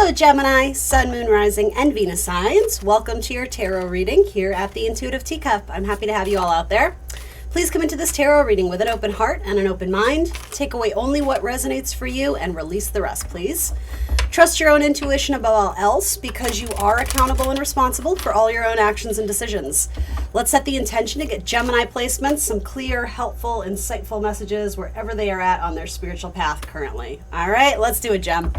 Hello Gemini, Sun, Moon, Rising, and Venus signs. Welcome to your tarot reading here at the Intuitive Teacup. I'm happy to have you all out there. Please come into this tarot reading with an open heart and an open mind. Take away only what resonates for you and release the rest, please. Trust your own intuition above all else because you are accountable and responsible for all your own actions and decisions. Let's set the intention to get Gemini placements, some clear, helpful, insightful messages wherever they are at on their spiritual path currently. All right, let's do it, Gem.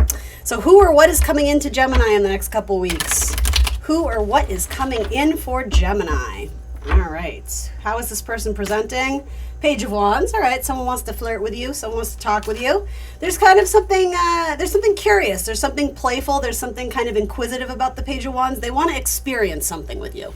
So who or what is coming into Gemini in the next couple weeks? Who or what is coming in for Gemini? All right. How is this person presenting? Page of Wands. All right. Someone wants to flirt with you. Someone wants to talk with you. There's kind of something, there's something curious. There's something playful. There's something kind of inquisitive about the Page of Wands. They want to experience something with you.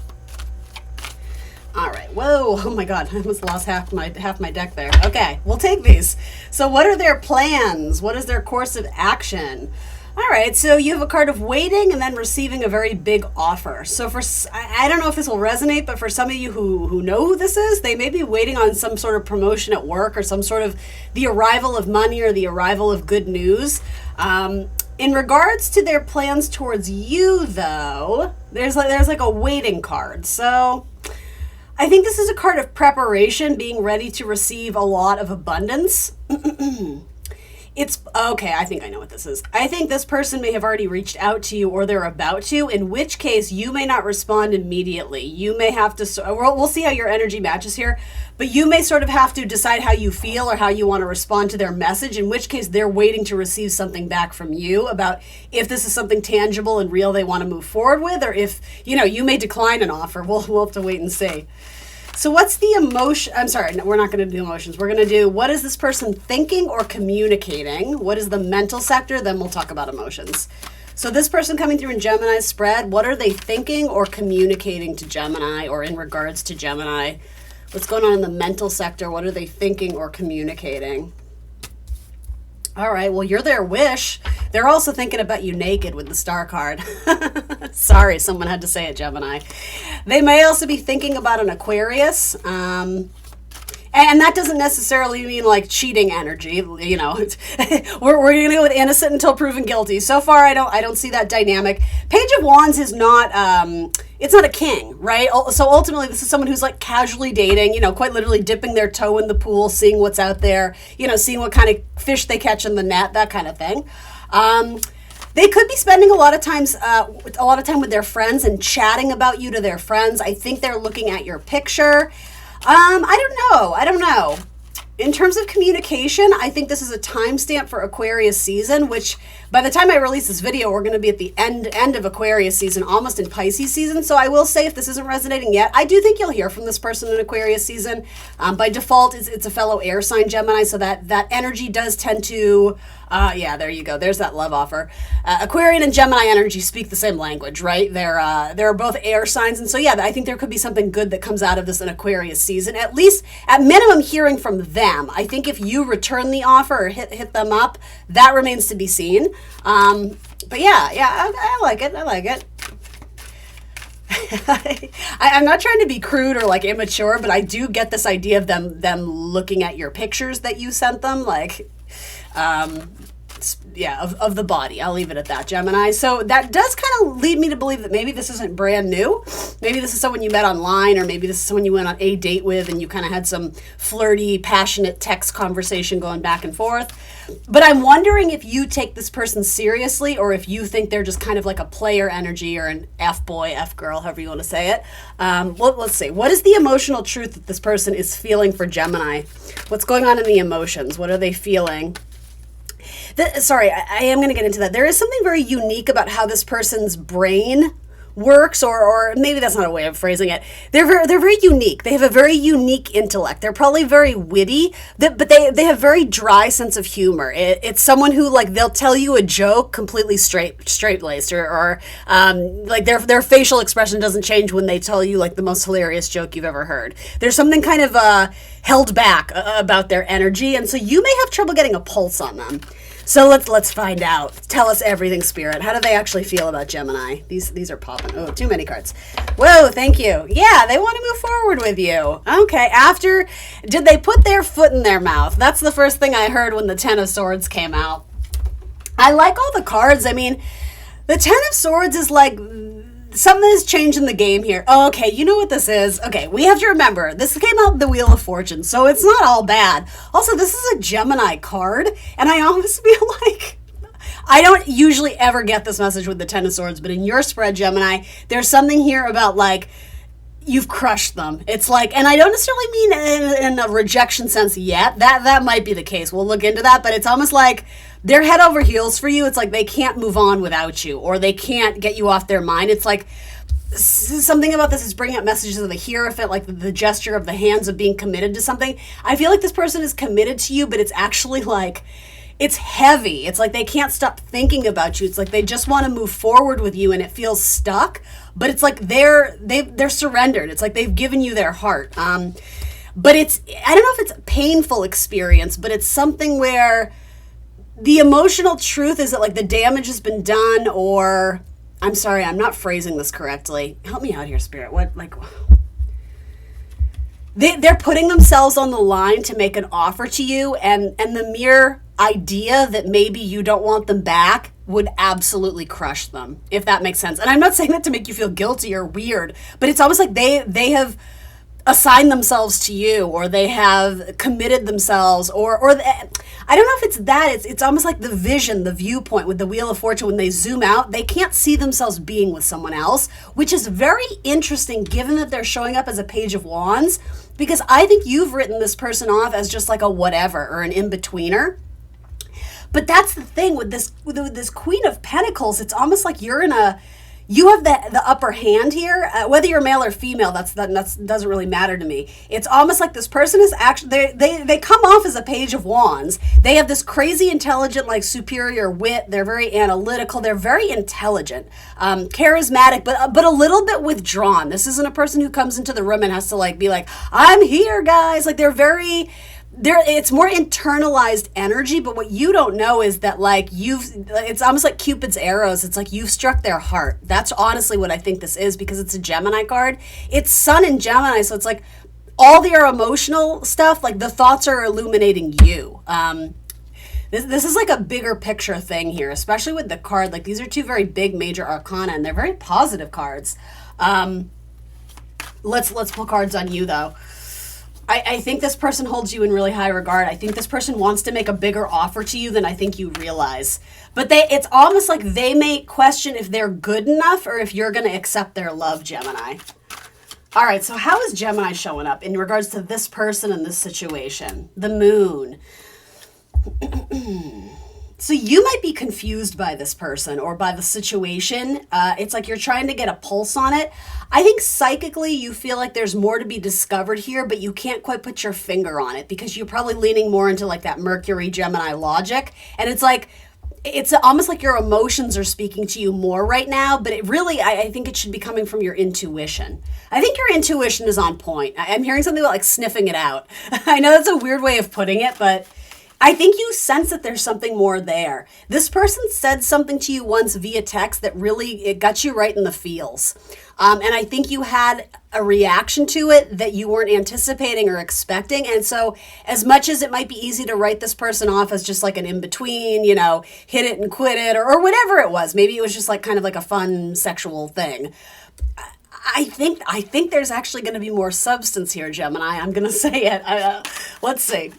All right. Whoa. Oh my God. I almost lost half my deck there. Okay. We'll take these. So what are their plans? What is their course of action? All right, so you have a card of waiting and then receiving a very big offer. So I don't know if this will resonate, but for some of you who know who this is, they may be waiting on some sort of promotion at work or some sort of the arrival of money or the arrival of good news. In regards to their plans towards you, though, there's like a waiting card. So I think this is a card of preparation, being ready to receive a lot of abundance. It's okay. I think I know what this is. I think this person may have already reached out to you or they're about to, in which case you may not respond immediately. You may have to, we'll see how your energy matches here, but you may sort of have to decide how you feel or how you want to respond to their message, in which case they're waiting to receive something back from you about if this is something tangible and real they want to move forward with, or if, you may decline an offer. We'll have to wait and see. So what's the emotion? I'm sorry, we're not going to do emotions. We're going to do what is this person thinking or communicating? What is the mental sector? Then we'll talk about emotions. So this person coming through in Gemini's spread, what are they thinking or communicating to Gemini or in regards to Gemini? What's going on in the mental sector? What are they thinking or communicating? All right, well, you're their wish. They're also thinking about you naked with the star card. Sorry, someone had to say it, Gemini. They may also be thinking about an Aquarius. And that doesn't necessarily mean like cheating energy, we're going to go with innocent until proven guilty. So far, I don't see that dynamic. Page of Wands is not, it's not a king, right? So ultimately, this is someone who's like casually dating, quite literally dipping their toe in the pool, seeing what's out there, seeing what kind of fish they catch in the net, that kind of thing. They could be spending a lot of time with their friends and chatting about you to their friends. I think they're looking at your picture. I don't know. In terms of communication, I think this is a timestamp for Aquarius season, which by the time I release this video, we're going to be at the end of Aquarius season, almost in Pisces season. So I will say, if this isn't resonating yet, I do think you'll hear from this person in Aquarius season. By default, it's a fellow air sign Gemini, so that energy does tend to, there you go. There's that love offer. Aquarian and Gemini energy speak the same language, right? They're both air signs. And so, I think there could be something good that comes out of this in Aquarius season, at least at minimum hearing from them. I think if you return the offer or hit them up, that remains to be seen. But I like it. I'm not trying to be crude or like immature, but I do get this idea of them looking at your pictures that you sent them, like, of the body. I'll leave it at that, Gemini. So that does kind of lead me to believe that maybe this isn't brand new. Maybe this is someone you met online, or maybe this is someone you went on a date with and you kind of had some flirty, passionate text conversation going back and forth. But I'm wondering if you take this person seriously, or if you think they're just kind of like a player energy or an F-boy, F-girl, however you want to say it. Let's see. What is the emotional truth that this person is feeling for Gemini? What's going on in the emotions? What are they feeling? I am going to get into that. There is something very unique about how this person's brain works, or maybe that's not a way of phrasing it. They're very unique. They have a very unique intellect. They're probably very witty, but they have very dry sense of humor. It's someone who, like, they'll tell you a joke completely straight-laced, or like their facial expression doesn't change when they tell you like the most hilarious joke you've ever heard. There's something kind of held back about their energy, and so you may have trouble getting a pulse on them. So let's find out. Tell us everything, Spirit. How do they actually feel about Gemini? These are popping. Oh, too many cards. Whoa, thank you. Yeah, they want to move forward with you. Okay, did they put their foot in their mouth? That's the first thing I heard when the Ten of Swords came out. I like all the cards. I mean, The Ten of Swords is like something has changed in the game here. Oh, okay, you know what this is. Okay, we have to remember, this came out in the Wheel of Fortune, so it's not all bad. Also, this is a Gemini card, and I almost feel like I don't usually ever get this message with the Ten of Swords, but in your spread, Gemini, there's something here about like you've crushed them. It's like, and I don't necessarily mean in a rejection sense yet. That might be the case. We'll look into that, but it's almost like they're head over heels for you. It's like they can't move on without you, or they can't get you off their mind. It's like something about this is bringing up messages of the hierophant, like the gesture of the hands of being committed to something. I feel like this person is committed to you, but it's actually like, it's heavy. It's like they can't stop thinking about you. It's like they just want to move forward with you and it feels stuck, but it's like they're surrendered. It's like they've given you their heart. But it's, I don't know if it's a painful experience, but it's something where the emotional truth is that like the damage has been done, or I'm sorry, I'm not phrasing this correctly. Help me out here, Spirit. What, like, they're putting themselves on the line to make an offer to you, and the mere idea that maybe you don't want them back would absolutely crush them, if that makes sense. And I'm not saying that to make you feel guilty or weird, but it's almost like they have assigned themselves to you, or they have committed themselves, or I don't know if it's that. It's almost like the vision, the viewpoint with the Wheel of Fortune. When they zoom out, they can't see themselves being with someone else, which is very interesting given that they're showing up as a Page of Wands, because I think you've written this person off as just like a whatever or an in-betweener. But that's the thing with this Queen of Pentacles. It's almost like you have the upper hand here. Whether you're male or female, that doesn't really matter to me. It's almost like this person is actually, they come off as a Page of Wands. They have this crazy intelligent, like superior wit. They're very analytical. They're very intelligent, charismatic, but a little bit withdrawn. This isn't a person who comes into the room and has to like be like, I'm here, guys. Like it's more internalized energy, but what you don't know is that like it's almost like Cupid's arrows. It's like you've struck their heart. That's honestly what I think this is, because it's a Gemini card. It's Sun in Gemini, so it's like all their emotional stuff, like the thoughts are illuminating you. This is like a bigger picture thing here, especially with the card. Like these are two very big major arcana, and they're very positive cards. Let's pull cards on you though. I think this person holds you in really high regard. I think this person wants to make a bigger offer to you than I think you realize. But it's almost like they may question if they're good enough or if you're going to accept their love, Gemini. All right, so how is Gemini showing up in regards to this person and this situation? The Moon. So you might be confused by this person or by the situation. It's like you're trying to get a pulse on it. I think psychically you feel like there's more to be discovered here, but you can't quite put your finger on it because you're probably leaning more into like that Mercury Gemini logic. And it's like, it's almost like your emotions are speaking to you more right now, but it really, I think it should be coming from your intuition. I think your intuition is on point. I'm hearing something about like sniffing it out. I know that's a weird way of putting it, but I think you sense that there's something more there. This person said something to you once via text that really, it got you right in the feels. And I think you had a reaction to it that you weren't anticipating or expecting. And so as much as it might be easy to write this person off as just like an in-between, you know, hit it and quit it or whatever it was, maybe it was just like kind of like a fun sexual thing. I think there's actually going to be more substance here, Gemini. I'm going to say it. Let's see.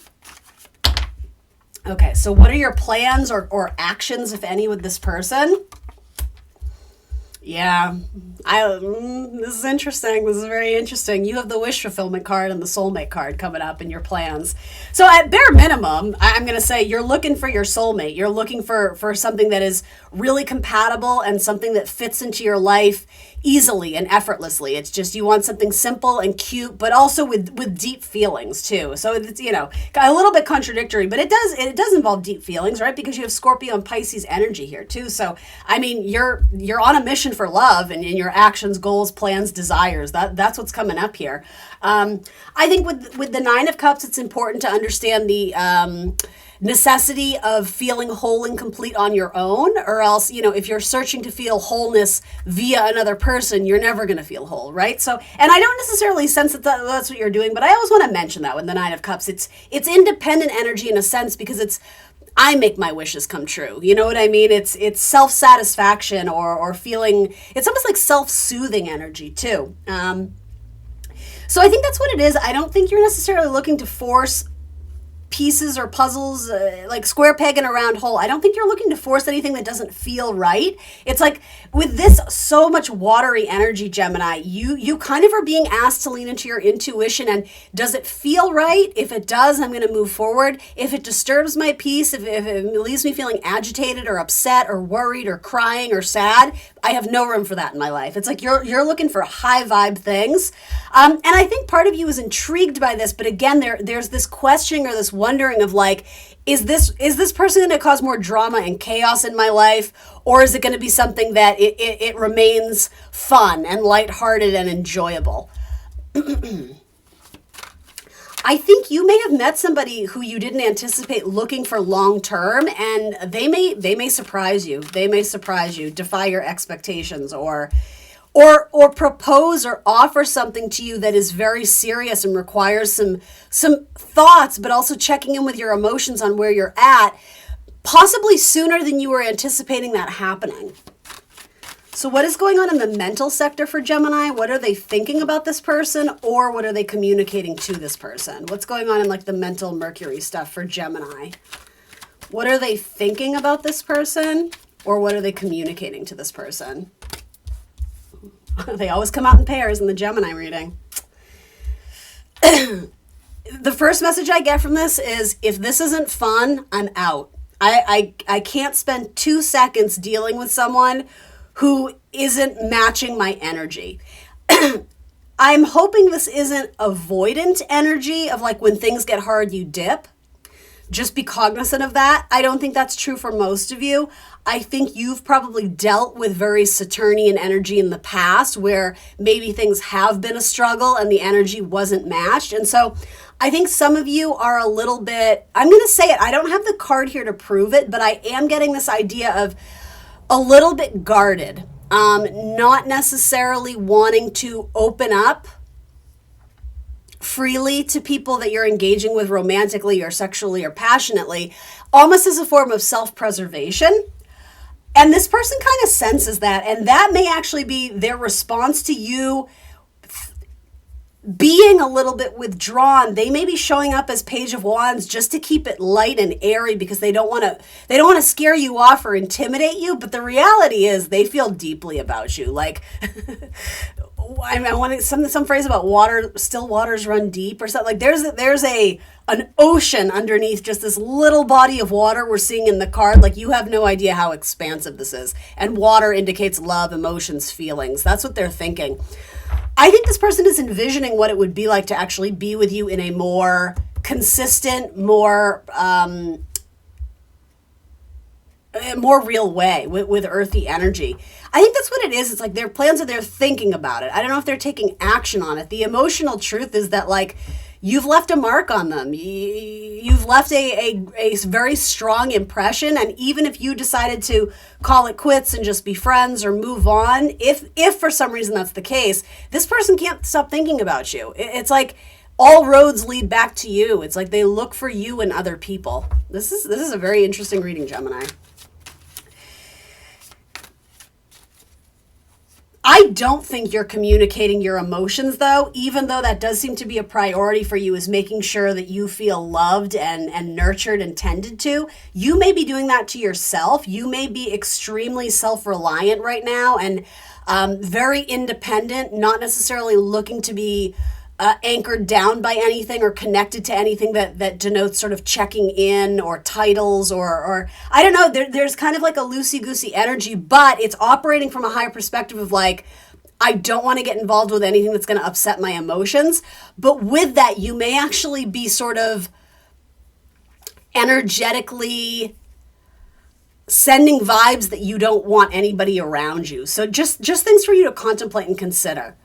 Okay, so what are your plans or actions, if any, with this person? Yeah, this is interesting. This is very interesting. You have the wish fulfillment card and the soulmate card coming up in your plans. So at bare minimum, I'm going to say you're looking for your soulmate. You're looking for something that is really compatible and something that fits into your life easily and effortlessly. It's just you want something simple and cute, but also with deep feelings too. So it's, you know, a little bit contradictory, but it does involve deep feelings, right? Because you have Scorpio and Pisces energy here too. So I mean, you're on a mission for love and in your actions, goals, plans, desires. That's what's coming up here. I think with the Nine of Cups, it's important to understand the necessity of feeling whole and complete on your own, or else, you know, if you're searching to feel wholeness via another person, you're never going to feel whole, right? So, and I don't necessarily sense that that's what you're doing, but I always want to mention that with the Nine of Cups, it's independent energy in a sense, because I make my wishes come true. You know what I mean? It's self-satisfaction or feeling, it's almost like self-soothing energy too. So I think that's what it is. I don't think you're necessarily looking to force pieces or puzzles, like square peg in a round hole. I don't think you're looking to force anything that doesn't feel right. It's like with this so much watery energy, Gemini, you kind of are being asked to lean into your intuition and does it feel right? If it does, I'm going to move forward. If it disturbs my peace, if it leaves me feeling agitated or upset or worried or crying or sad, I have no room for that in my life. It's like you're looking for high vibe things. And I think part of you is intrigued by this, but again, there's this questioning or this wondering of like, is this person going to cause more drama and chaos in my life? Or is it going to be something that it remains fun and lighthearted and enjoyable? I think you may have met somebody who you didn't anticipate looking for long term, and they may surprise you. They may surprise you, defy your expectations, or propose or offer something to you that is very serious and requires some thoughts, but also checking in with your emotions on where you're at, possibly sooner than you were anticipating that happening. So what is going on in the mental sector for Gemini? What are they thinking about this person, or what are they communicating to this person? What's going on in like the mental Mercury stuff for Gemini? What are they thinking about this person, or what are they communicating to this person? They always come out in pairs in the Gemini reading. The first message I get from this is, if this isn't fun, I'm out. I can't spend 2 seconds dealing with someone who isn't matching my energy. I'm hoping this isn't avoidant energy of like when things get hard, you dip. Just be cognizant of that. I don't think that's true for most of you. I think you've probably dealt with very Saturnian energy in the past where maybe things have been a struggle and the energy wasn't matched. And so I think some of you are a little bit, I'm going to say it, I don't have the card here to prove it, but I am getting this idea of a little bit guarded, not necessarily wanting to open up freely to people that you're engaging with romantically or sexually or passionately, almost as a form of self-preservation. And this person kind of senses that, and that may actually be their response to you being a little bit withdrawn. They may be showing up as Page of Wands just to keep it light and airy because they don't want to scare you off or intimidate you. But the reality is they feel deeply about you. Like, I want some phrase about water, still waters run deep or something. Like there's an ocean underneath just this little body of water we're seeing in the card. Like, you have no idea how expansive this is. And water indicates love, emotions, feelings. That's what they're thinking. I think this person is envisioning what it would be like to actually be with you in a more consistent, more real way with earthy energy. I think that's what it is. It's like their plans are, they're thinking about it. I don't know if they're taking action on it. The emotional truth is that, like, you've left a mark on them. You've left a very strong impression. And even if you decided to call it quits and just be friends or move on, if for some reason that's the case, this person can't stop thinking about you. It's like all roads lead back to you. It's like they look for you in other people. This is a very interesting reading, Gemini. I don't think you're communicating your emotions, though, even though that does seem to be a priority for you, is making sure that you feel loved and nurtured and tended to. You may be doing that to yourself. You may be extremely self-reliant right now and very independent, not necessarily looking to be anchored down by anything or connected to anything that denotes sort of checking in or titles or I don't know, there's kind of like a loosey-goosey energy, but it's operating from a higher perspective of like, I don't want to get involved with anything that's going to upset my emotions. But with that, you may actually be sort of energetically sending vibes that you don't want anybody around you. So just things for you to contemplate and consider.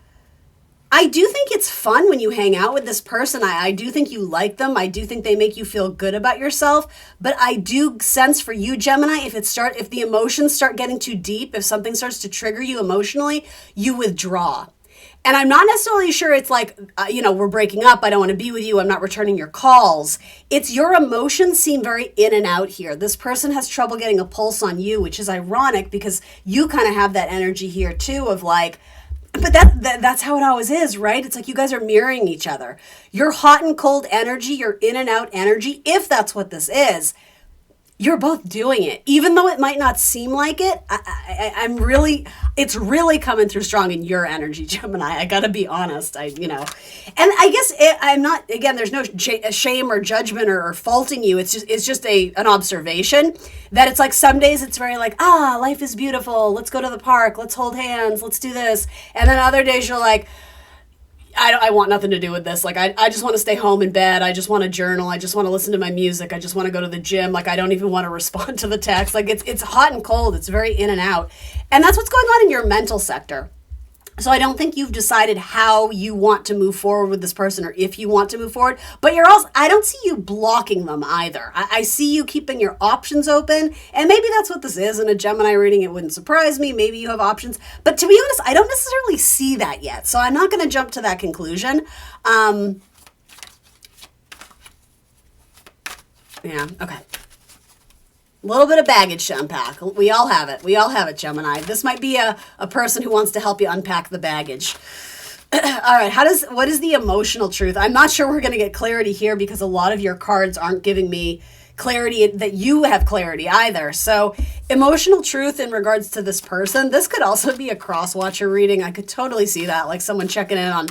I do think it's fun when you hang out with this person. I do think you like them. I do think they make you feel good about yourself. But I do sense for you, Gemini, if the emotions start getting too deep, if something starts to trigger you emotionally, you withdraw. And I'm not necessarily sure it's like, we're breaking up. I don't want to be with you. I'm not returning your calls. It's your emotions seem very in and out here. This person has trouble getting a pulse on you, which is ironic because you kind of have that energy here too of like, but that's how it always is, right? It's like you guys are mirroring each other. Your hot and cold energy, your in and out energy, if that's what this is, you're both doing it. Even though it might not seem like it, it's really coming through strong in your energy, Gemini. I gotta be honest, and I guess I'm not, again, there's no shame or judgment or faulting you. It's just an observation that it's like some days it's very like, life is beautiful. Let's go to the park. Let's hold hands. Let's do this. And then other days you're like, I want nothing to do with this. Like, I just want to stay home in bed. I just want to journal. I just want to listen to my music. I just want to go to the gym. Like, I don't even want to respond to the text. Like, it's hot and cold. It's very in and out. And that's what's going on in your mental sector. So I don't think you've decided how you want to move forward with this person or if you want to move forward. But I don't see you blocking them either. I see you keeping your options open. And maybe that's what this is. In a Gemini reading, it wouldn't surprise me. Maybe you have options. But to be honest, I don't necessarily see that yet. So I'm not going to jump to that conclusion. Okay. A little bit of baggage to unpack. We all have it. We all have it, Gemini. This might be a person who wants to help you unpack the baggage. All right. What is the emotional truth? I'm not sure we're going to get clarity here because a lot of your cards aren't giving me clarity that you have clarity either. So emotional truth in regards to this person, this could also be a cross-watcher reading. I could totally see that, like someone checking in on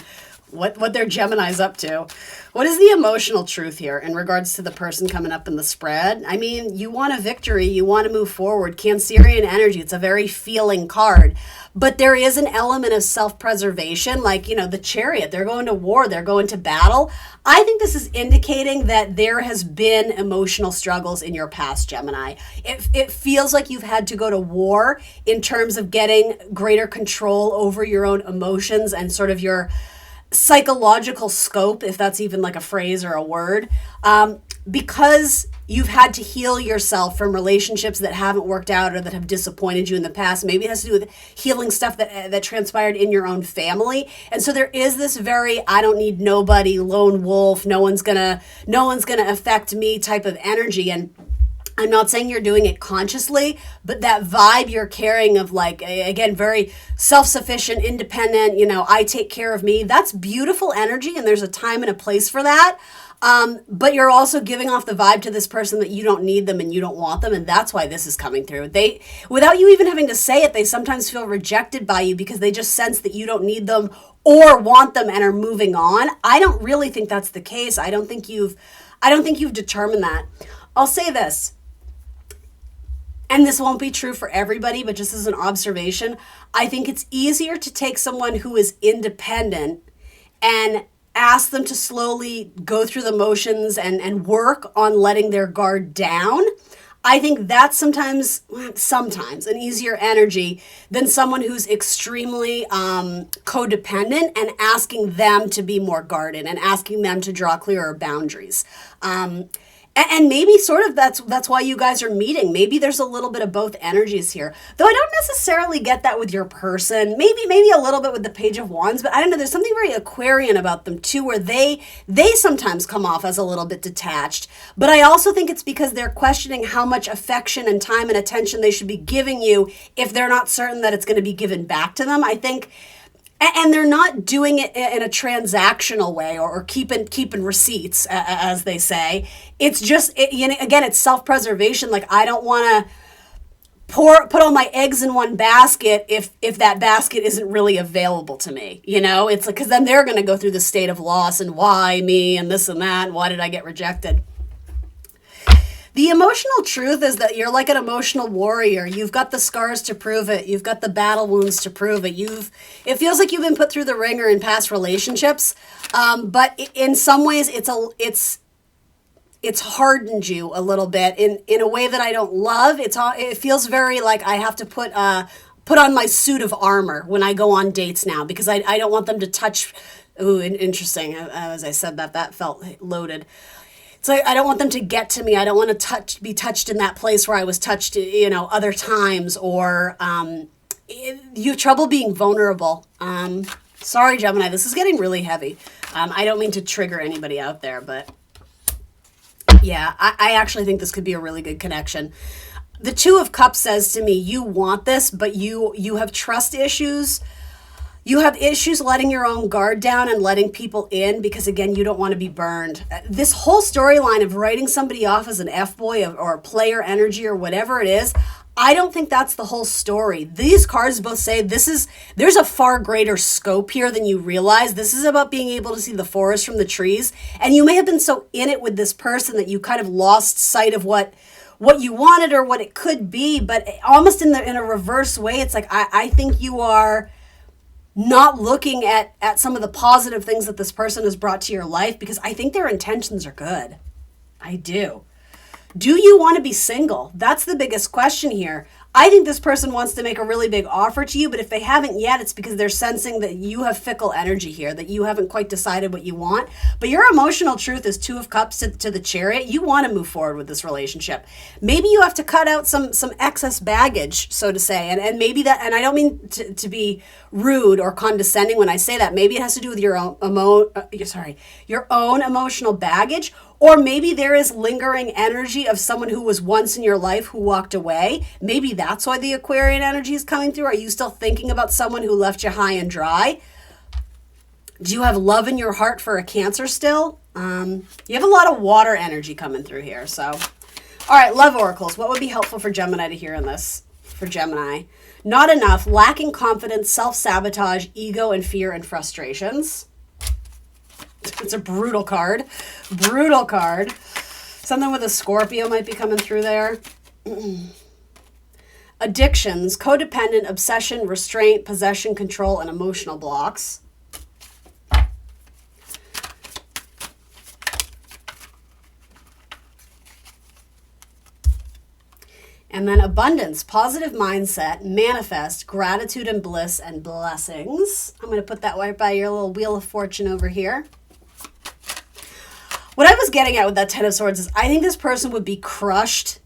what their Gemini's up to. What is the emotional truth here in regards to the person coming up in the spread? I mean, you want a victory. You want to move forward. Cancerian energy. It's a very feeling card. But there is an element of self-preservation, like, the Chariot. They're going to war. They're going to battle. I think this is indicating that there has been emotional struggles in your past, Gemini. It feels like you've had to go to war in terms of getting greater control over your own emotions and sort of your psychological scope, if that's even like a phrase or a word, because you've had to heal yourself from relationships that haven't worked out or that have disappointed you in the past. Maybe it has to do with healing stuff that transpired in your own family. And so there is this very, I don't need nobody, lone wolf, no one's gonna affect me type of energy. And I'm not saying you're doing it consciously, but that vibe you're carrying of like, again, very self-sufficient, independent, I take care of me. That's beautiful energy. And there's a time and a place for that. But you're also giving off the vibe to this person that you don't need them and you don't want them. And that's why this is coming through. Without you even having to say it, they sometimes feel rejected by you because they just sense that you don't need them or want them and are moving on. I don't really think that's the case. I don't think you've determined that. I'll say this. And this won't be true for everybody, but just as an observation, I think it's easier to take someone who is independent and ask them to slowly go through the motions and work on letting their guard down. I think that's sometimes an easier energy than someone who's extremely codependent and asking them to be more guarded and asking them to draw clearer boundaries. And maybe sort of that's why you guys are meeting. Maybe there's a little bit of both energies here. Though I don't necessarily get that with your person. Maybe a little bit with the Page of Wands, but I don't know. There's something very Aquarian about them too, where they sometimes come off as a little bit detached. But I also think it's because they're questioning how much affection and time and attention they should be giving you if they're not certain that it's going to be given back to them. I think. And they're not doing it in a transactional way or keeping receipts, as they say. It's just, again, it's self-preservation. Like, I don't want to put all my eggs in one basket if that basket isn't really available to me. It's like, because then they're going to go through the state of loss and why me and this and that and why did I get rejected. The emotional truth is that you're like an emotional warrior. You've got the scars to prove it. You've got the battle wounds to prove it. It feels like you've been put through the ringer in past relationships, but in some ways it's hardened you a little bit in a way that I don't love. It feels very like I have to put on my suit of armor when I go on dates now because I don't want them to touch. Ooh, interesting. As I said that felt loaded. It's like, I don't want them to get to me. I don't want to be touched in that place where I was touched, other times, or you have trouble being vulnerable. Sorry, Gemini, this is getting really heavy. I don't mean to trigger anybody out there, but yeah, I actually think this could be a really good connection. The Two of Cups says to me, you want this, but you have trust issues. You have issues letting your own guard down and letting people in because, again, you don't want to be burned. This whole storyline of writing somebody off as an F-boy or player energy or whatever it is, I don't think that's the whole story. These cards both say there's a far greater scope here than you realize. This is about being able to see the forest from the trees. And you may have been so in it with this person that you kind of lost sight of what you wanted or what it could be. But almost in a reverse way, it's like I think you are not looking at some of the positive things that this person has brought to your life because I think their intentions are good. I do. Do you want to be single? That's the biggest question here. I think this person wants to make a really big offer to you, but if they haven't yet, it's because they're sensing that you have fickle energy here, that you haven't quite decided what you want. But your emotional truth is Two of Cups to the Chariot. You want to move forward with this relationship. Maybe you have to cut out some excess baggage, so to say. And maybe that, and I don't mean to be rude or condescending when I say that. Maybe it has to do with your own emotional baggage. Or maybe there is lingering energy of someone who was once in your life who walked away. Maybe that's why the Aquarian energy is coming through. Are you still thinking about someone who left you high and dry? Do you have love in your heart for a Cancer still? You have a lot of water energy coming through here. So, all right, love oracles. What would be helpful for Gemini to hear in this? For Gemini, not enough, lacking confidence, self-sabotage, ego, and fear and frustrations. It's a brutal card. Brutal card. Something with a Scorpio might be coming through there. Addictions, codependent, obsession, restraint, possession, control, and emotional blocks. And then abundance, positive mindset, manifest, gratitude and bliss and blessings. I'm going to put that right by your little Wheel of Fortune over here. What I was getting at with that Ten of Swords is I think this person would be crushed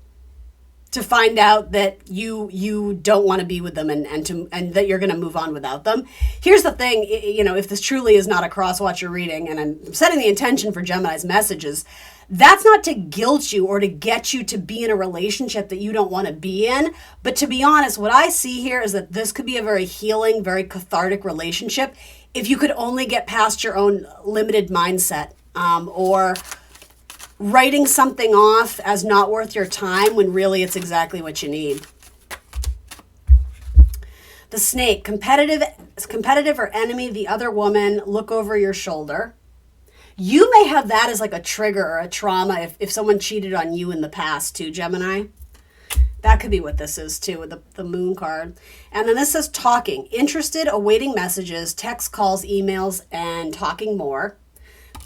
to find out that you don't want to be with them and that you're going to move on without them. Here's the thing, if this truly is not a cross-watcher reading, and I'm setting the intention for Gemini's messages, that's not to guilt you or to get you to be in a relationship that you don't want to be in. But to be honest, what I see here is that this could be a very healing, very cathartic relationship if you could only get past your own limited mindset. Or writing something off as not worth your time when really it's exactly what you need. The Snake, competitive or enemy, the other woman, look over your shoulder. You may have that as like a trigger or a trauma if someone cheated on you in the past too, Gemini. That could be what this is too with the Moon card. And then this says talking, interested, awaiting messages, text, calls, emails, and talking more.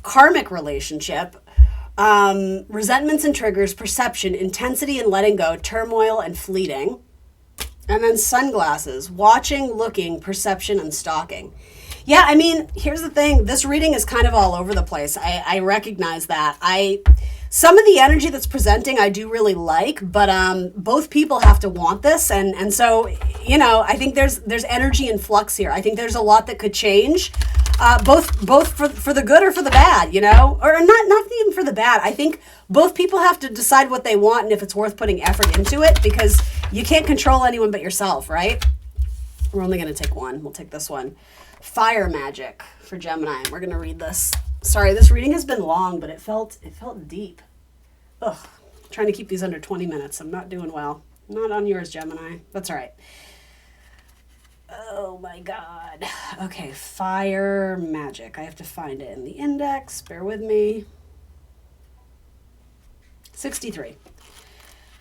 Karmic relationship, resentments and triggers, perception, intensity and letting go, turmoil and fleeting. And then sunglasses, watching, looking, perception, and stalking. Yeah, I mean, here's the thing. This reading is kind of all over the place. I recognize that. Some of the energy that's presenting I do really like, but both people have to want this. And so, I think there's energy in flux here. I think there's a lot that could change. Both for the good or for the bad, or not even for the bad. I think both people have to decide what they want and if it's worth putting effort into it, because you can't control anyone but yourself, right? We're only going to take one. We'll take this one. Fire magic for Gemini. We're going to read this. Sorry, this reading has been long, but it felt deep. Ugh, trying to keep these under 20 minutes. I'm not doing well. Not on yours, Gemini. That's all right. Oh my God. Okay, fire magic. I have to find it in the index. Bear with me. 63.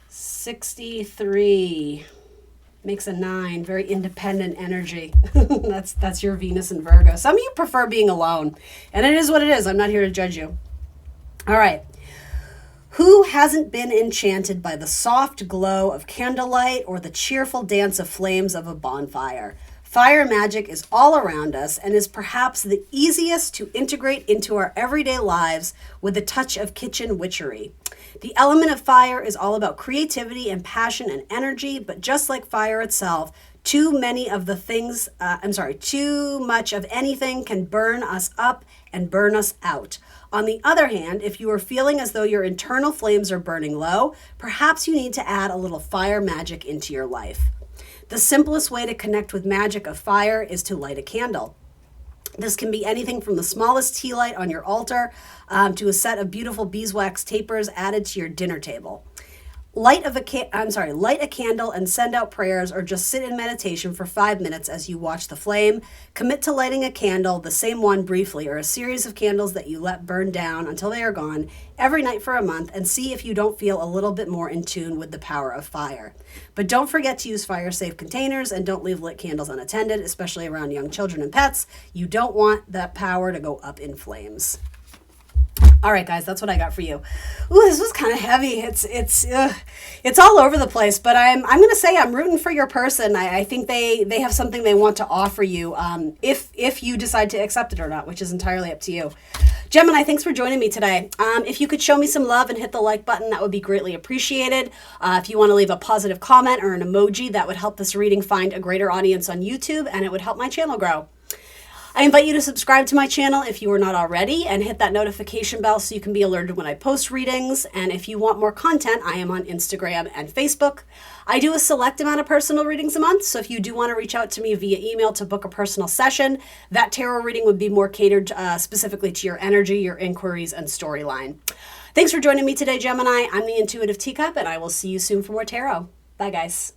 63 makes a 9. Very independent energy. That's your Venus and Virgo. Some of you prefer being alone, and it is what it is. I'm not here to judge you. All right. Who hasn't been enchanted by the soft glow of candlelight or the cheerful dance of flames of a bonfire? Fire magic is all around us and is perhaps the easiest to integrate into our everyday lives with a touch of kitchen witchery. The element of fire is all about creativity and passion and energy, but just like fire itself, too much of anything can burn us up and burn us out. On the other hand, if you are feeling as though your internal flames are burning low, perhaps you need to add a little fire magic into your life. The simplest way to connect with magic of fire is to light a candle. This can be anything from the smallest tea light on your altar to a set of beautiful beeswax tapers added to your dinner table. Light a candle and send out prayers, or just sit in meditation for 5 minutes as you watch the flame. Commit to lighting a candle, the same one briefly, or a series of candles that you let burn down until they are gone, every night for a month, and see if you don't feel a little bit more in tune with the power of fire. But don't forget to use fire-safe containers, and don't leave lit candles unattended, especially around young children and pets. You don't want that power to go up in flames. All right, guys, that's what I got for you. Ooh, this was kind of heavy. It's all over the place, but I'm going to say I'm rooting for your person. I think they have something they want to offer you, if you decide to accept it or not, which is entirely up to you. Gemini, thanks for joining me today. If you could show me some love and hit the like button, that would be greatly appreciated. If you want to leave a positive comment or an emoji, that would help this reading find a greater audience on YouTube, and it would help my channel grow. I invite you to subscribe to my channel if you are not already, and hit that notification bell so you can be alerted when I post readings. And if you want more content, I am on Instagram and Facebook. I do a select amount of personal readings a month, so if you do want to reach out to me via email to book a personal session, that tarot reading would be more catered specifically to your energy, your inquiries, and storyline. Thanks for joining me today, Gemini. I'm the Intuitive Teacup, and I will see you soon for more tarot. Bye, guys.